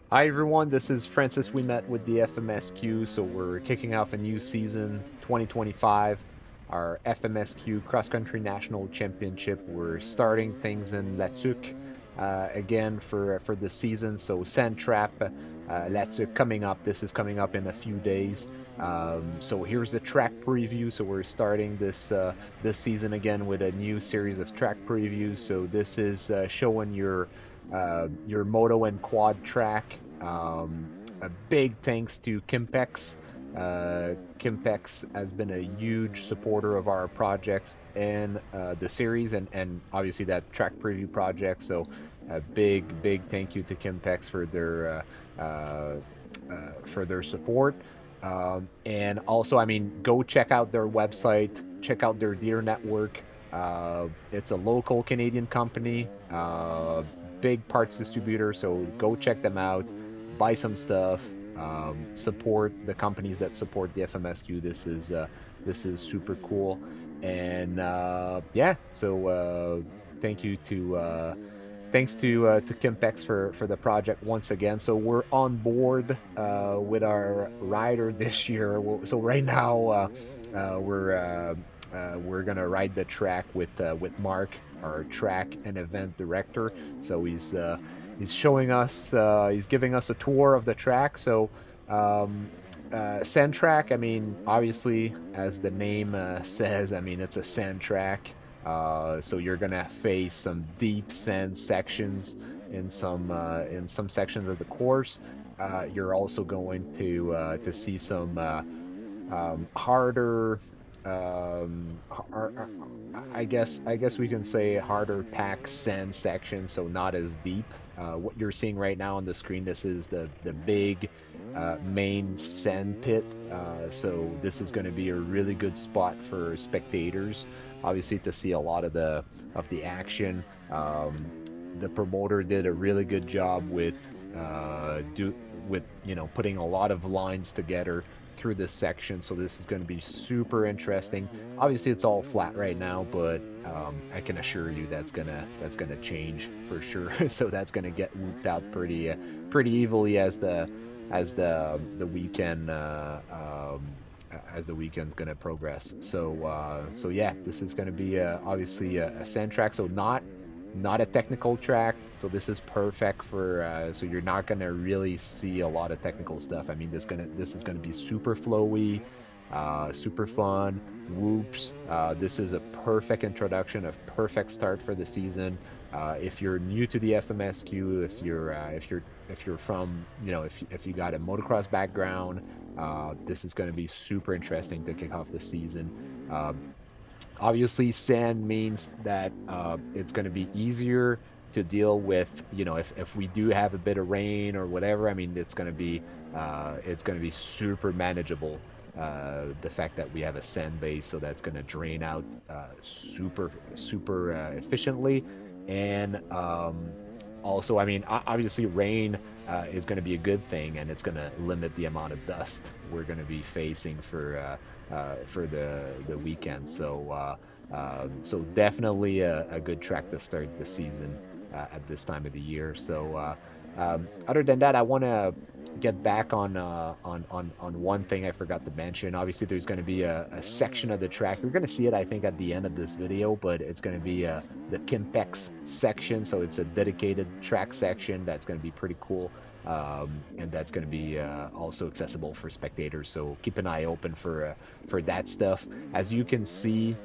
Hi everyone, this is Francis. We met with the FMSQ, so we're kicking off a new season, 2025, our FMSQ Cross-Country National Championship. We're starting things in Tuque again for the season. So Sand Trap, Tuque coming up. This is coming up in a few days. So here's the track preview. So we're starting this season again with a new series of track previews. So this is showing your moto and quad track. A big thanks to KIMPEX. KIMPEX has been a huge supporter of our projects and the series, and obviously that track preview project. So a big thank you to KIMPEX for their support. And also, I mean, go check out their website, check out their dealer network. It's a local Canadian company, big parts distributor, so go check them out, buy some stuff, support the companies that support the FMSQ. This is super cool, and yeah. So thank you thanks to Kimpex for the project once again. So we're on board with our rider this year. So right now we're gonna ride the track with Mark, our track and event director. So he's showing us, he's giving us a tour of the track. So sand track. I mean, obviously, as the name says, I mean it's a sand track. So you're gonna face some deep sand sections in some sections of the course. You're also going to see some harder, I guess we can say harder packed sand section, so not as deep. What you're seeing right now on the screen, this is the big main sand pit. So this is going to be a really good spot for spectators, obviously, to see a lot of the action. The promoter did a really good job with putting a lot of lines together through this section. So this is going to be super interesting. Obviously, it's all flat right now, but I can assure you that's gonna change for sure. So that's gonna get whooped out pretty evilly as the weekend as the weekend's gonna progress. So yeah, this is gonna be obviously a sand track. So not a technical track. So this is perfect for so you're not gonna really see a lot of technical stuff. I mean, this is gonna be super flowy, super fun. Whoops. This is a perfect introduction, a perfect start for the season. If you're new to the FMSQ, if you're from, if you got a motocross background, this is going to be super interesting to kick off the season. Obviously, sand means that it's going to be easier to deal with. If we do have a bit of rain or whatever, I mean, it's going to be super manageable. The fact that we have a sand base, so that's going to drain out super efficiently, and also, I mean, obviously, rain is going to be a good thing, and it's going to limit the amount of dust we're going to be facing for the weekend. So definitely a good track to start the season at this time of the year. So other than that, I want to get back on one thing I forgot to mention. Obviously, there's going to be a section of the track. You're going to see it, I think, at the end of this video, but it's going to be the Kimpex section. So it's a dedicated track section that's going to be pretty cool. And that's going to be also accessible for spectators. So keep an eye open for that stuff. As you can see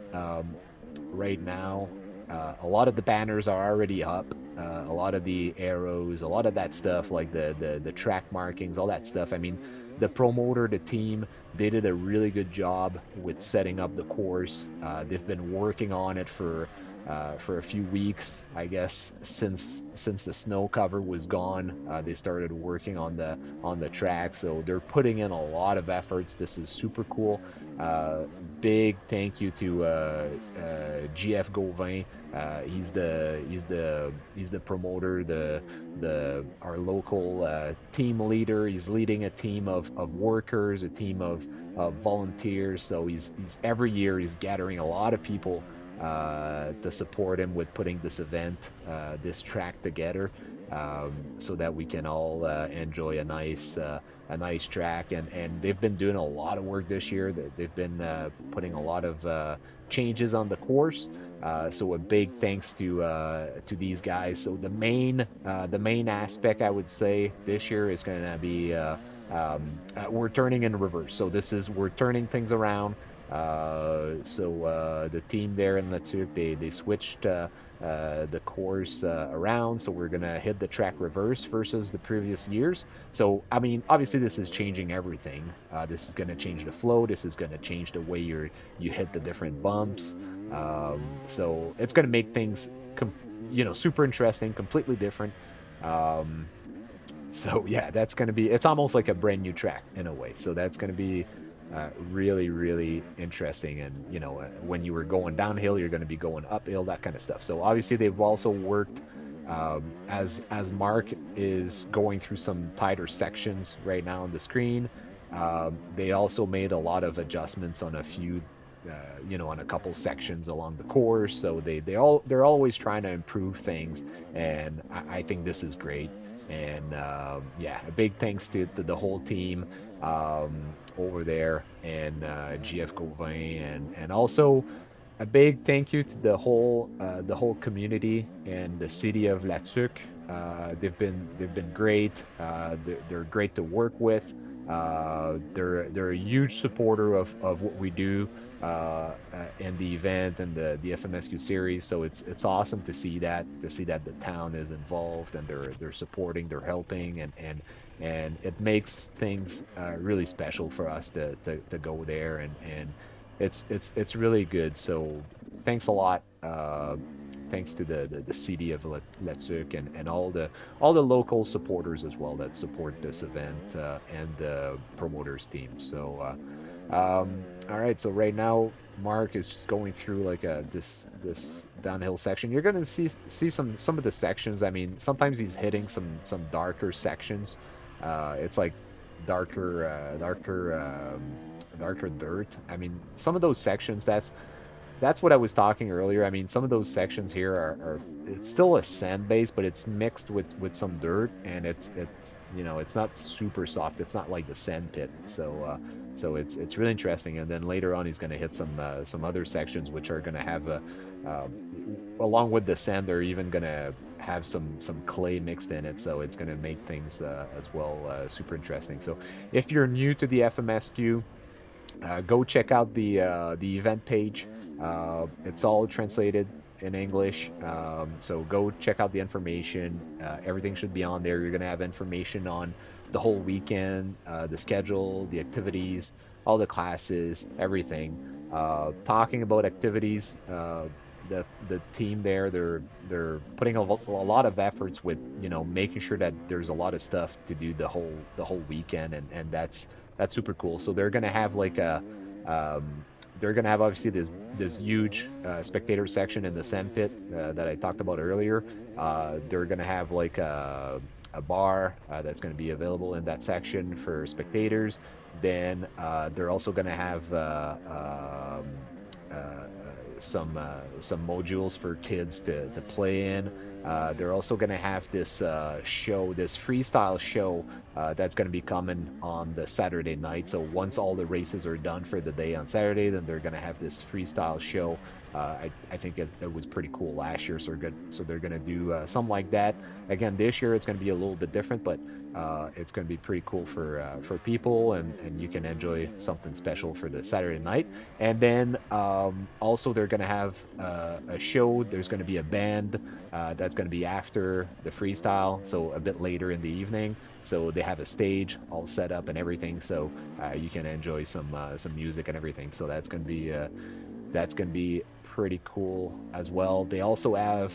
right now, a lot of the banners are already up. A lot of the arrows, a lot of that stuff, like the track markings, all that stuff. I mean, the promoter, the team, they did a really good job with setting up the course. They've been working on it for a few weeks, I guess, since the snow cover was gone. They started working on the track, so they're putting in a lot of efforts. This is super cool. Big thank you to GF Gauvin. He's the promoter, the our local team leader. He's leading a team of workers, a team of volunteers. So he's every year he's gathering a lot of people to support him with putting this event, this track together. so that we can all enjoy a nice track. And they've been doing a lot of work this year. They've been putting a lot of changes on the course. So a big thanks to these guys. So the main aspect I would say this year is going to be we're turning in reverse. So we're turning things around. So the team there in Tuque, they switched the course around. So we're gonna hit the track reverse versus the previous years. So I mean, obviously this is changing everything. This is gonna change the flow. This is gonna change the way you hit the different bumps. So it's gonna make things super interesting, completely different. Um, so yeah, that's gonna be. It's almost like a brand new track in a way. So that's gonna be really, really interesting. And when you were going downhill, you're going to be going uphill, that kind of stuff. So obviously, they've also worked as Mark is going through some tighter sections right now on the screen. They also made a lot of adjustments on a few. On a couple sections along the course, so they're always trying to improve things, and I think this is great. And yeah, a big thanks to the whole team over there, and GF Gauvin, and also a big thank you to the whole community and the city of La Tuque. They've been great. They're great to work with. They're a huge supporter of what we do in the event and the FMSQ series. So it's awesome to see that the town is involved, and they're supporting, they're helping, and it makes things really special for us to go there, and it's really good. So thanks a lot. Thanks to the city of Tuque, and all the local supporters as well that support this event, and the promoters team. So all right, so right now Mark is just going through like this downhill section. You're gonna see some of the sections. I mean, sometimes he's hitting some darker sections. It's like darker dirt. I mean, some of those sections. That's what I was talking earlier. I mean, some of those sections here are it's still a sand base, but it's mixed with some dirt, and it's not super soft. It's not like the sand pit. So it's really interesting. And then later on, he's going to hit some other sections which are going to have along with the sand, they're even going to have some clay mixed in it. So it's going to make things as well super interesting. So if you're new to the FMSQ, go check out the event page. It's all translated in English, so go check out the information. Everything should be on there. You're gonna have information on the whole weekend, the schedule, the activities, all the classes, everything. Talking about activities, the team there, they're putting a lot of efforts with making sure that there's a lot of stuff to do the whole weekend, and that's super cool. So they're gonna have like they're gonna have obviously this huge spectator section in the sand pit that I talked about earlier. They're gonna have like a bar that's gonna be available in that section for spectators. Then they're also gonna have some modules for kids to play in. They're also going to have this this freestyle show that's going to be coming on the Saturday night. So once all the races are done for the day on Saturday, then they're going to have this freestyle show. I think it was pretty cool last year, so they're going to do something like that. Again, this year it's going to be a little bit different, but it's going to be pretty cool for people, and you can enjoy something special for the Saturday night. And then also they're going to have a show. There's going to be a band that's going to be after the freestyle, so a bit later in the evening. So they have a stage all set up and everything, so you can enjoy some music and everything. So that's going to be pretty cool as well. They also have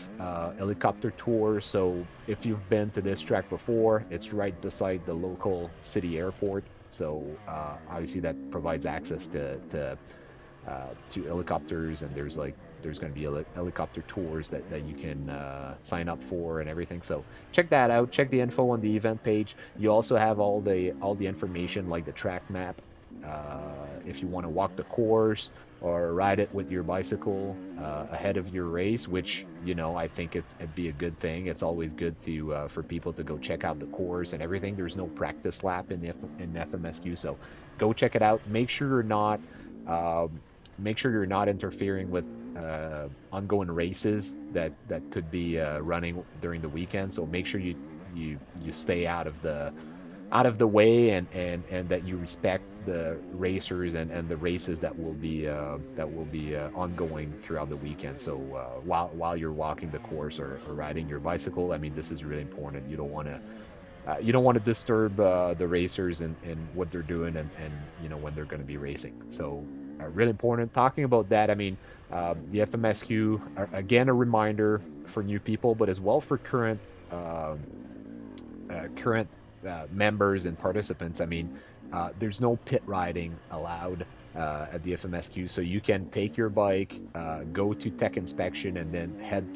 helicopter tours. So if you've been to this track before, it's right beside the local city airport. So obviously that provides access to helicopters, and there's going to be helicopter tours that you can sign up for and everything. So check that out. Check the info on the event page. You also have all the information like the track map if you want to walk the course or ride it with your bicycle ahead of your race, which I think it'd be a good thing. It's always good to for people to go check out the course and everything. There's no practice lap in FMSQ, so go check it out. Um, make sure you're not interfering with ongoing races that could be running during the weekend. So make sure you stay out of the way, and that you respect the racers and the races that will be ongoing throughout the weekend. So while you're walking the course or riding your bicycle, I mean, this is really important. You don't want to disturb the racers and what they're doing, and when they're going to be racing. So really important. Talking about that, I mean, the FMSQ, again, a reminder for new people, but as well for current members and participants. I mean, there's no pit riding allowed at the FMSQ, so you can take your bike, go to tech inspection, and then head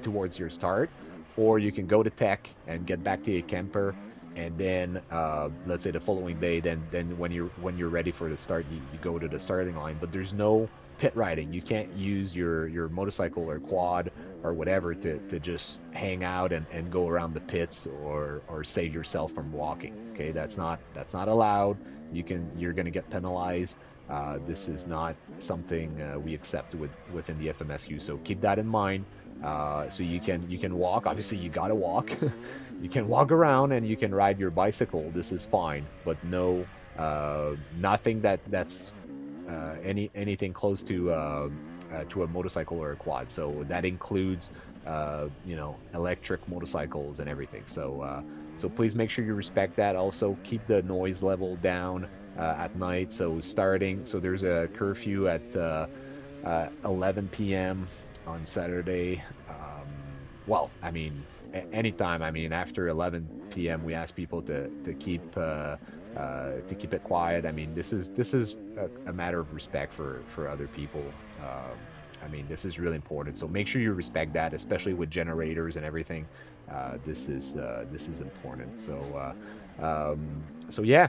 towards your start, or you can go to tech and get back to your camper, and then let's say the following day, then when you're ready for the start, you go to the starting line. But there's no pit riding. You can't use your motorcycle or quad or whatever to just hang out and go around the pits or save yourself from walking. Okay, that's not allowed. You're gonna get penalized. This is not something we accept within the FMSQ. So keep that in mind. So you can walk. Obviously, you gotta walk. You can walk around and you can ride your bicycle. This is fine, but no, nothing that's anything close to a motorcycle or a quad. So that includes electric motorcycles and everything. So please make sure you respect that. Also, keep the noise level down at night. So there's a curfew at 11 p.m. on Saturday. Well, I mean, anytime. I mean, after 11 p.m., we ask people to keep it quiet. I mean, this is a matter of respect for other people. I mean, this is really important. So make sure you respect that, especially with generators and everything. This is important. So yeah.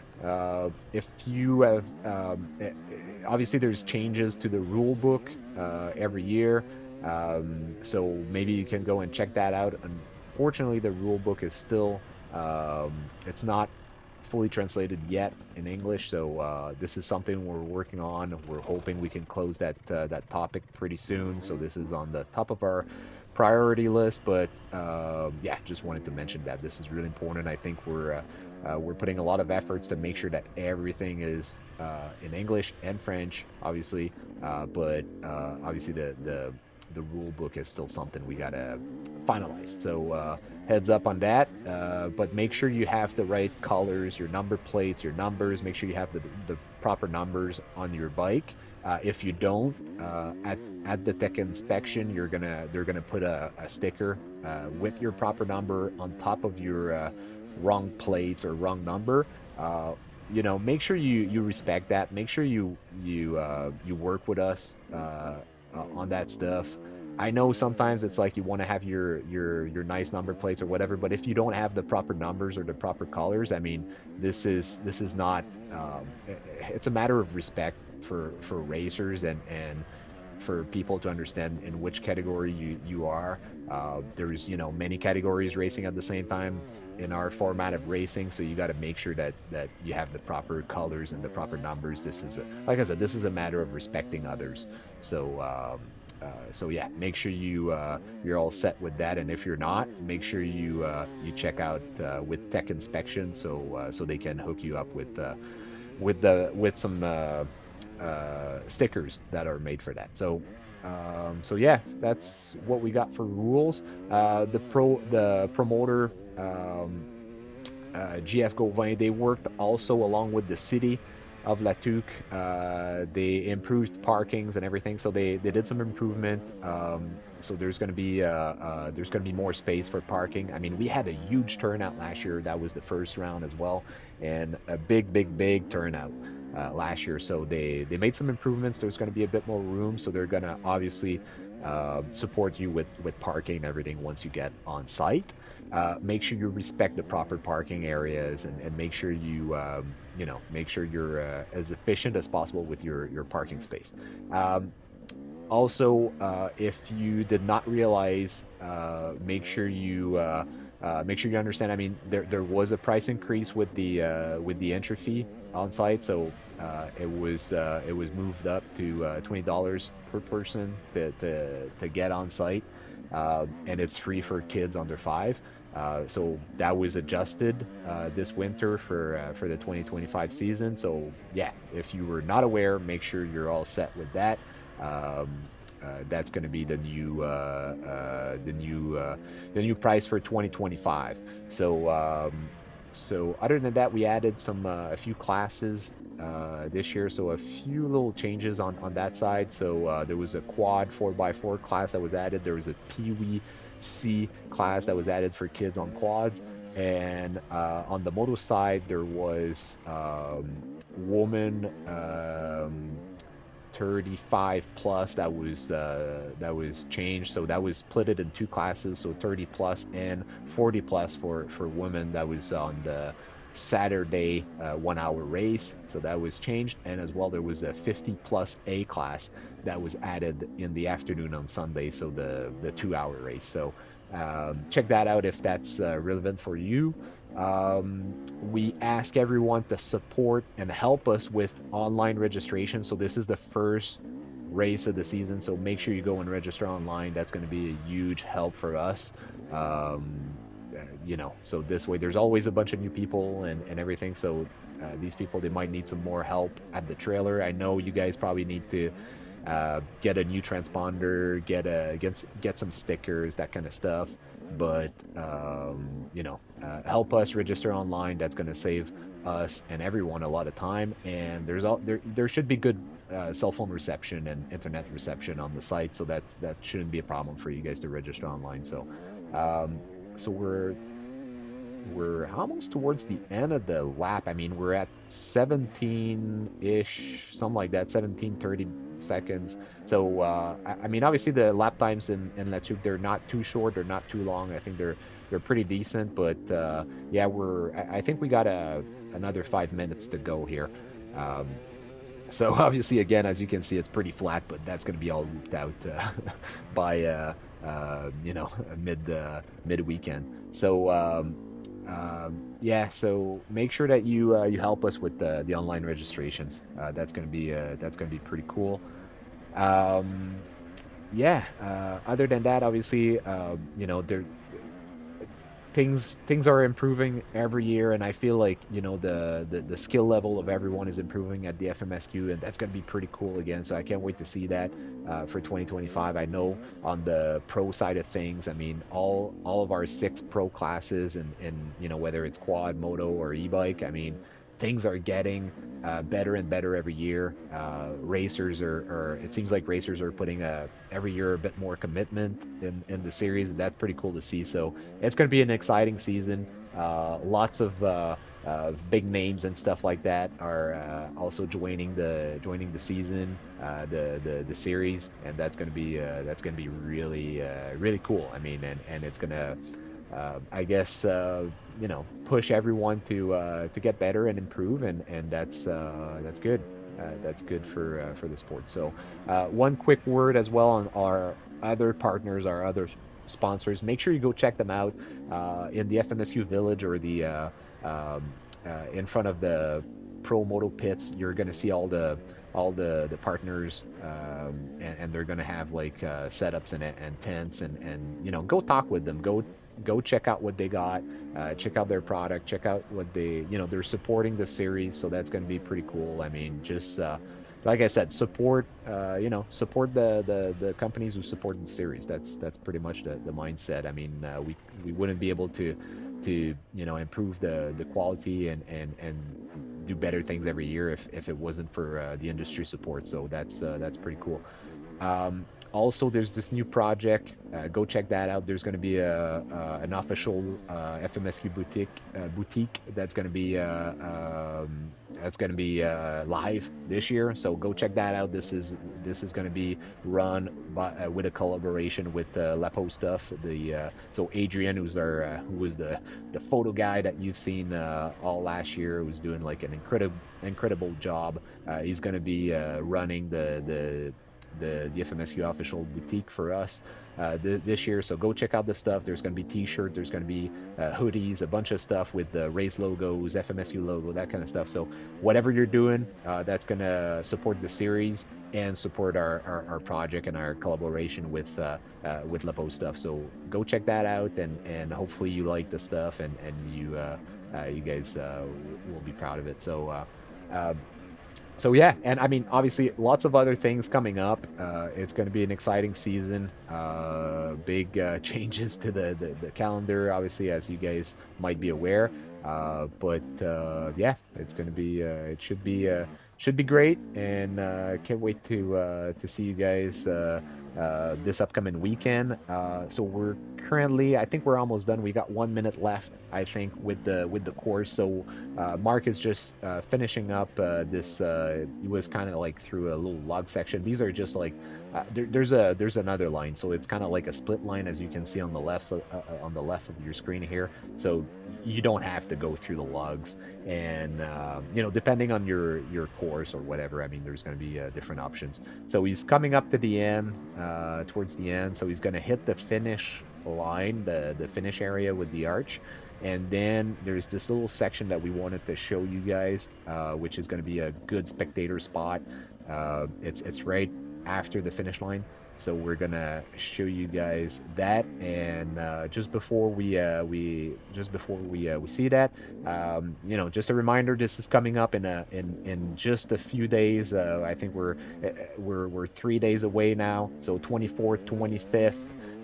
If you have, obviously there's changes to the rule book every year. So maybe you can go and check that out. Unfortunately, the rule book is still, it's not fully translated yet in English. So this is something we're working on. We're hoping we can close that topic pretty soon. So this is on the top of our priority list. But yeah, just wanted to mention that this is really important. I think we're putting a lot of efforts to make sure that everything is in English and French, obviously. But obviously the rule book is still something we gotta finalize. So heads up on that. But make sure you have the right colors, your number plates, your numbers. Make sure you have the proper numbers on your bike. If you don't, at the tech inspection, they're gonna put a sticker with your proper number on top of your wrong plates or wrong number. Make sure you respect that. Make sure you work with us on that stuff. I know sometimes it's like you want to have your nice number plates or whatever, but if you don't have the proper numbers or the proper colors, I mean, this is not. It's a matter of respect for racers and for people to understand in which category you are. There's many categories racing at the same time in our format of racing, so you got to make sure that you have the proper colors and the proper numbers. Like I said, this is a matter of respecting others. So yeah, make sure you're all set with that, and if you're not, make sure you check out with tech inspection, so they can hook you up with some stickers that are made for that. So yeah, that's what we got for rules. The promoter, GF Gauvin, they worked also along with the city of La Tuque. They improved parkings and everything, so they did some improvement. So there's going to be more space for parking. I mean, we had a huge turnout last year. That was the first round as well, and a big turnout. last year. So they made some improvements. There's going to be a bit more room, so they're going to obviously support you with parking and everything once you get on site. Make sure you respect the proper parking areas, and make sure make sure you're as efficient as possible with your parking space. Um, Also, if you did not realize, make sure you understand. I mean, there was a price increase with the entry fee on site, so it was moved up to $20 per person to get on site, and it's free for kids under 5. So that was adjusted this winter for the 2025 season. So yeah, if you were not aware, make sure you're all set with that. That's going to be the new price for 2025. So other than that, we added a few classes this year, so a few little changes on that side. So there was a quad 4x4 class that was added. There was a Pee-wee C class that was added for kids on quads. And on the moto side, there was woman 35 plus that was changed. So that was split it in two classes, so 30 plus and 40 plus for women. That was on the Saturday 1 hour race, so that was changed. And as well, there was a 50 plus A class that was added in the afternoon on Sunday, so the 2 hour race. So check that out if that's relevant for you. We ask everyone to support and help us with online registration. So this is the first race of the season, so make sure you go and register online. That's going to be a huge help for us. So this way, there's always a bunch of new people and everything. So these people, they might need some more help at the trailer. I know you guys probably need to get a new transponder, get some stickers, that kind of stuff. But help us register online. That's going to save us and everyone a lot of time. And there should be good cell phone reception and internet reception on the site, so that shouldn't be a problem for you guys to register online. So so we're almost towards the end of the lap. I mean, we're at 17-ish, something like that, 17:30 seconds. So, I mean, obviously the lap times in La Tuque, they're not too short, they're not too long. I think they're pretty decent, but yeah, I think we got another 5 minutes to go here. Um, so obviously, again, as you can see, it's pretty flat, but that's going to be all looped out by mid weekend. So yeah, so make sure that you help us with the online registrations. That's gonna be pretty cool. Um, yeah. Other than that, obviously, there things are improving every year, and I feel like the skill level of everyone is improving at the FMSQ, and that's going to be pretty cool again. So I can't wait to see that for 2025. I know on the pro side of things, I mean, all of our 6 pro classes, and whether it's quad, moto, or e-bike, I mean, things are getting better and better every year. Racers or it seems like racers are putting every year a bit more commitment in the series, and that's pretty cool to see. So it's going to be an exciting season. Lots of big names and stuff like that are also joining the season, the series, and that's gonna be really really cool. I mean, and it's gonna I guess push everyone to get better and improve, and that's good. That's good for the sport. So one quick word as well on our other partners, our other sponsors. Make sure you go check them out in the FMSU Village or the in front of the Pro Moto pits. You're gonna see all the partners, and they're gonna have like setups and tents, and go talk with them. Go check out what they got, check out their product, check out what they're supporting the series, so that's going to be pretty cool. I mean, just like I said, support the companies who support the series. That's pretty much the mindset. I mean, we wouldn't be able to improve the quality and do better things every year if it wasn't for the industry support. So that's pretty cool. Also, there's this new project. Go check that out. There's going to be an official FMSQ boutique that's going to be live this year. So go check that out. This is going to be run with a collaboration with Lepo Stuff. So Adrian, who was the photo guy that you've seen all last year, who's doing like an incredible job. He's going to be running the FMSQ official boutique for us this year. So go check out the stuff. There's going to be t-shirt, there's going to be hoodies, a bunch of stuff with the race logos, FMSQ logo, that kind of stuff. So whatever you're doing, that's going to support the series and support our project and our collaboration with Lepo Stuff. So go check that out, and hopefully you like the stuff, and you guys will be proud of it. So yeah, and I mean, obviously, lots of other things coming up. It's going to be an exciting season. Big changes to the calendar, obviously, as you guys might be aware. But yeah, it's going to be. It should be great, and can't wait to see you guys this upcoming weekend. So we're currently, I think we're almost done. We got 1 minute left, I think, with the course. So Mark is just finishing up this. He was kind of like through a little log section. These are just like there's another line, so it's kind of like a split line, as you can see on the left of your screen here. So you don't have to go through the logs, and depending on your course or whatever, I mean, there's going to be different options. So he's coming up to the end, towards the end. So he's going to hit the finish line, the finish area with the arch, and then there's this little section that we wanted to show you guys, which is going to be a good spectator spot. It's right after the finish line, so we're gonna show you guys that. And just before we see that, just a reminder, this is coming up in just a few days. I think we're 3 days away now, so 24th, 25th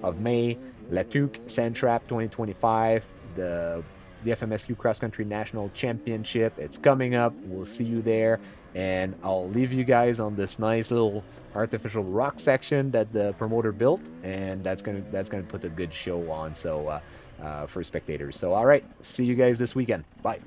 of May, La Tuque Sandtrap 2025, the FMSQ Cross-Country National Championship. It's coming up. We'll see you there. And I'll leave you guys on this nice little artificial rock section that the promoter built, and that's gonna put a good show on, so for spectators. So all right, see you guys this weekend. Bye.